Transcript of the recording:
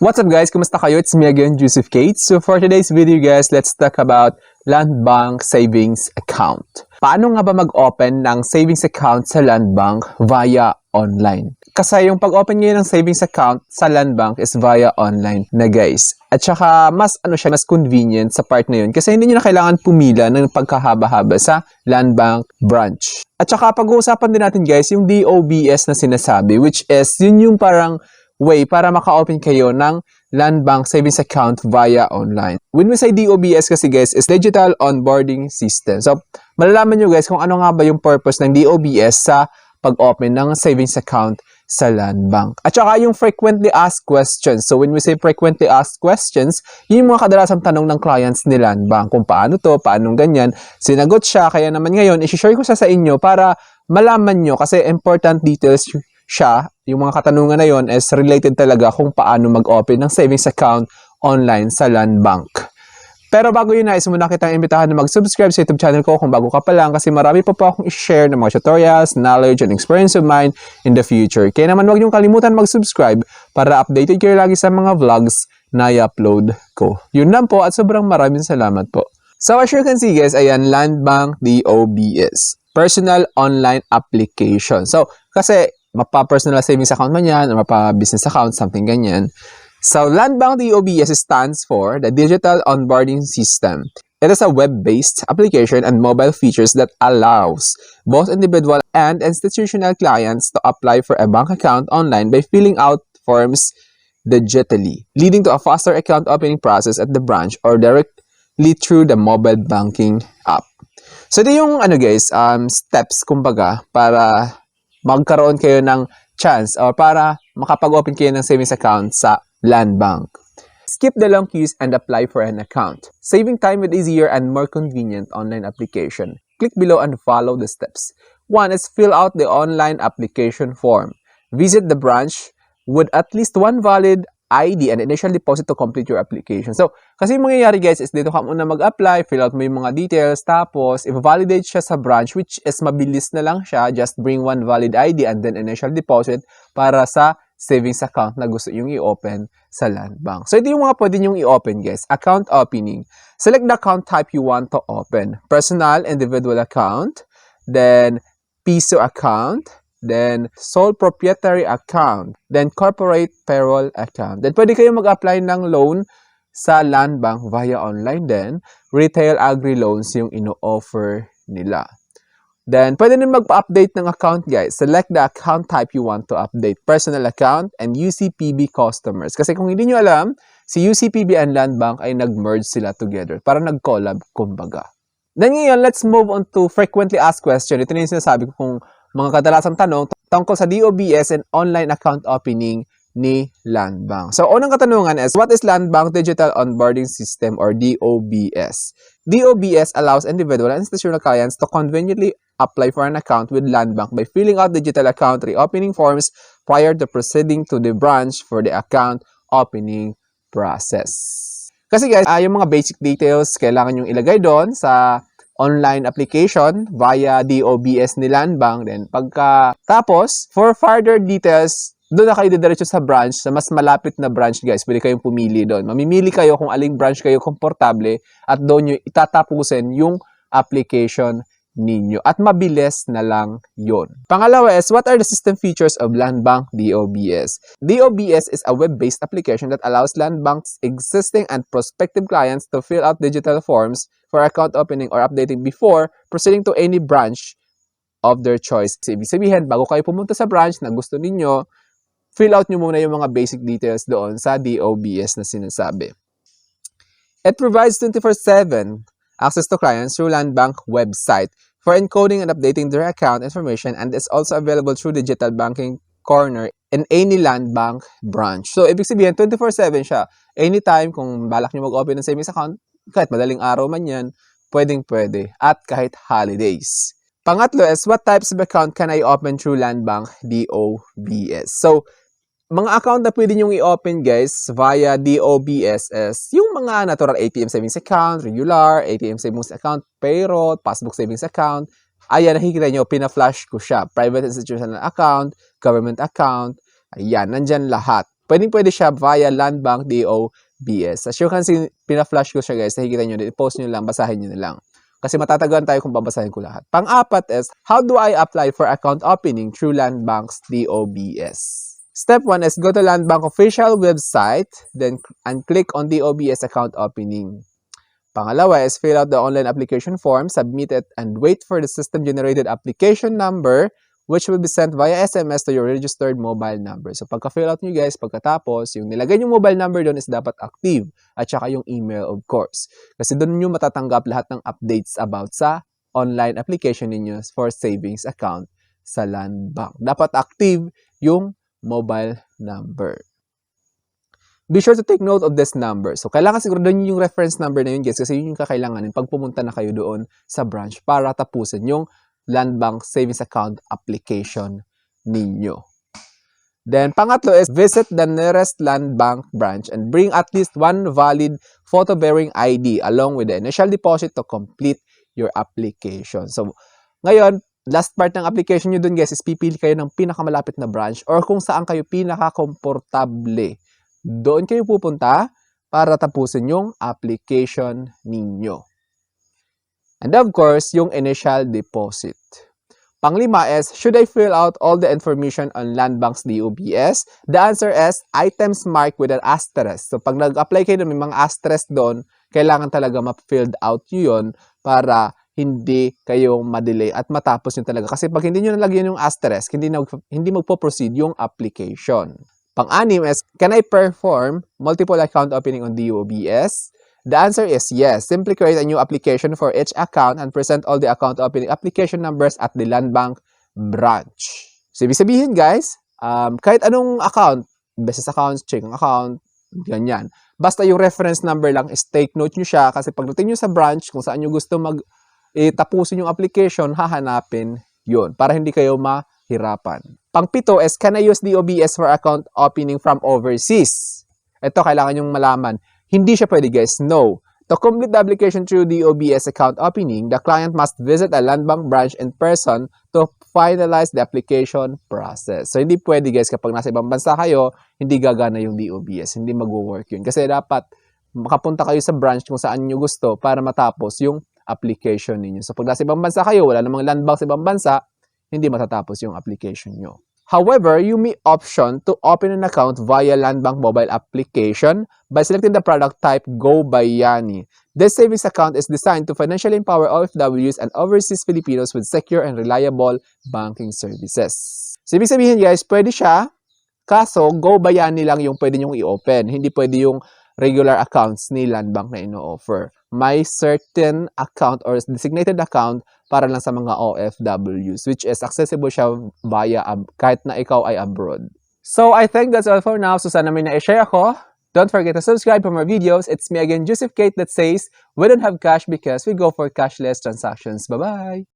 What's up guys? Kumusta kayo? It's me again, Joseph Kate. So for today's video guys, let's talk about Land Bank Savings Account. Paano nga ba mag-open ng savings account sa Land Bank via online? Kasi yung pag-open ngayon ng savings account sa Land Bank is via online na guys. At saka mas convenient sa part na yun kasi hindi nyo na kailangan pumila ng pagkahaba-haba sa Land Bank branch. At saka pag-uusapan din natin guys yung DOBS na sinasabi, which is yun yung parang way para maka-open kayo ng Land Bank Savings Account via online. When we say DOBS kasi guys is Digital Onboarding System. So, malalaman nyo guys kung ano nga ba yung purpose ng DOBS sa pag-open ng savings account sa Land Bank. At saka yung frequently asked questions. So, when we say frequently asked questions, yun yung mga kadalasang tanong ng clients ni Land Bank. Kung paano to, paano ganyan. Sinagot siya, kaya naman ngayon, isi-share ko sa inyo para malaman nyo kasi important details siya, yung mga katanungan na yon is related talaga kung paano mag-open ng savings account online sa Land Bank. Pero bago yun, nais muna kitang imbitahan na mag-subscribe sa YouTube channel ko kung bago ka pa lang kasi marami pa po akong i-share ng mga tutorials, knowledge, and experience of mine in the future. Kaya naman huwag niyong kalimutan mag-subscribe para updated kayo lagi sa mga vlogs na i-upload ko. Yun lang po at sobrang maraming salamat po. So as you can see guys, ayan, Land Bank DOBS. Personal Online Application. So, kasi mapa-personal savings account man yan, or mapa-business account, something ganyan. So, Land Bank DOBS stands for the Digital Onboarding System. It is a web-based application and mobile features that allows both individual and institutional clients to apply for a bank account online by filling out forms digitally, leading to a faster account opening process at the branch or directly through the mobile banking app. So, ito yung steps, kumbaga, para magkaroon kayo ng chance or para makapag-open kayo ng savings account sa Land Bank. Skip the long queues and apply for an account. Saving time with easier and more convenient online application. Click below and follow the steps. 1 is fill out the online application form. Visit the branch with at least one valid ID and initial deposit to complete your application. So, kasi yung mangyayari guys is dito ka muna mag-apply, fill out mo yung mga details, tapos i-validate siya sa branch which is mabilis na lang siya. Just bring one valid ID and then initial deposit para sa savings account na gusto yung i-open sa Land Bank. So, ito yung mga pwede nyong i-open guys. Account opening. Select the account type you want to open. Personal, individual account, then piso account, then sole proprietary account, then corporate payroll account. Then pwede kayo mag-apply ng loan sa Land Bank via online din. Retail agri loans yung ino-offer nila. Then pwede din magpa-update ng account guys. Select the account type you want to update. Personal account and UCPB customers. Kasi kung hindi nyo alam, si UCPB and Land Bank ay nag-merge sila together. Para nag-collab, kumbaga. Then ngayon, let's move on to frequently asked question. Ito na yung sinasabi ko kung mga kadalasang tanong tungkol sa DOBS and online account opening ni Land Bank. So, unang katanungan is, what is Land Bank Digital Onboarding System or DOBS? DOBS allows individual and institutional clients to conveniently apply for an account with Land Bank by filling out digital account reopening forms prior to proceeding to the branch for the account opening process. Kasi guys, yung mga basic details kailangan yung ilagay doon sa online application via DOBS ni Land Bank. Then, tapos, for further details, doon na kayo didiretso sa branch, sa mas malapit na branch guys. Pwede kayong pumili doon. Mamimili kayo kung aling branch kayo komportable at doon nyo itatapusin yung application ninyo. At mabilis na lang yun. Pangalawa is, what are the system features of Land Bank DOBS? DOBS is a web-based application that allows Land Bank's existing and prospective clients to fill out digital forms for account opening or updating before proceeding to any branch of their choice. So, ibig sabihin, bago kayo pumunta sa branch na gusto ninyo, fill out nyo muna yung mga basic details doon sa DOBS na sinasabi. It provides 24/7 access to clients through Land Bank website for encoding and updating their account information and is also available through digital banking corner in any Land Bank branch. So, ibig sabihin, 24/7 siya. Anytime, kung balak nyo mag-open ng savings account, kahit madaling araw man yan, pwedeng-pwede. At kahit holidays. Pangatlo is, what types of account can I open through Land Bank DOBS? So, mga account na pwede nyong i-open guys via DOBS is yung mga natural ATM savings account, regular, ATM savings account, payroll, passbook savings account. Ayan, nakikita nyo, pina-flash ko siya. Private institutional account, government account, ayan, nandyan lahat. Pwede siya via Land Bank DOBS. As you can see, pina-flash ko siya guys. Nakikita nyo, i-post nyo lang, basahin nyo na lang. Kasi matatagan tayo kung babasahin ko lahat. Pang-apat is, how do I apply for account opening through Land Bank's DOBS? Step 1 is go to Land Bank official website, then and click on DOBS account opening. Pangalawa is fill out the online application form, submit it, and wait for the system-generated application number which will be sent via SMS to your registered mobile number. So pagka-fill out nyo guys, pagkatapos, yung nilagay yung mobile number doon is dapat active at saka yung email of course. Kasi doon nyo matatanggap lahat ng updates about sa online application ninyo for savings account sa Land Bank. Dapat active yung mobile number. Be sure to take note of this number. So, kailangan siguro doon yung reference number na yun, guys, kasi yun yung kakailanganin pag pumunta na kayo doon sa branch para tapusin yung Land Bank Savings Account application ninyo. Then, pangatlo is visit the nearest Land Bank branch and bring at least one valid photo-bearing ID along with the initial deposit to complete your application. So, ngayon, last part ng application nyo dun guys is pipili kayo ng pinakamalapit na branch or kung saan kayo pinaka-komportable. Doon kayo pupunta para tapusin yung application ninyo. And of course, yung initial deposit. Panglima is, should I fill out all the information on Land Bank's DOBS? The answer is, items marked with an asterisk. So, pag nag-apply kayo may mga asterisk doon, kailangan talaga ma-filled out nyo yun para hindi kayo ma-delay at matapos nyo talaga. Kasi pag hindi nyo nalagyan yung asterisk, hindi magpo-proceed yung application. Pang-anim is, can I perform multiple account opening on DOBS? The answer is yes. Simply create a new application for each account and present all the account opening application numbers at the Land Bank branch. So, ibig sabihin guys, kahit anong account, business account, checking account, ganyan. Basta yung reference number lang is take note nyo siya kasi pagdating nyo sa branch, kung saan nyo gusto tapusin yung application, hahanapin yun para hindi kayo mahirapan. Pang-pito is, can I use DOBS for account opening from overseas? Ito, kailangan yung malaman. Hindi siya pwede guys, no. To complete the application through DOBS account opening, the client must visit a Land Bank branch in person to finalize the application process. So, hindi pwede guys kapag nasa ibang bansa kayo, hindi gagana yung DOBS, hindi mag-work yun. Kasi dapat makapunta kayo sa branch kung saan nyo gusto para matapos yung application ninyo. So, pag nasa ibang bansa kayo, wala namang Land Bank sa ibang bansa, hindi matatapos yung application nyo. However, you may option to open an account via Land Bank mobile application by selecting the product type Go Bayani. This savings account is designed to financially empower OFWs and overseas Filipinos with secure and reliable banking services. So, ibig sabihin guys, pwede siya, kaso Go Bayani lang yung pwede nyong i-open. Hindi pwede yung regular accounts ni Land Bank na ino-offer. May certain account or designated account para lang sa mga OFWs, which is accessible siya via kahit na ikaw ay abroad. So, I think that's all for now. So, sana may na-share ako. Don't forget to subscribe for more videos. It's me again, Joseph Kate, that says, we don't have cash because we go for cashless transactions. Bye-bye!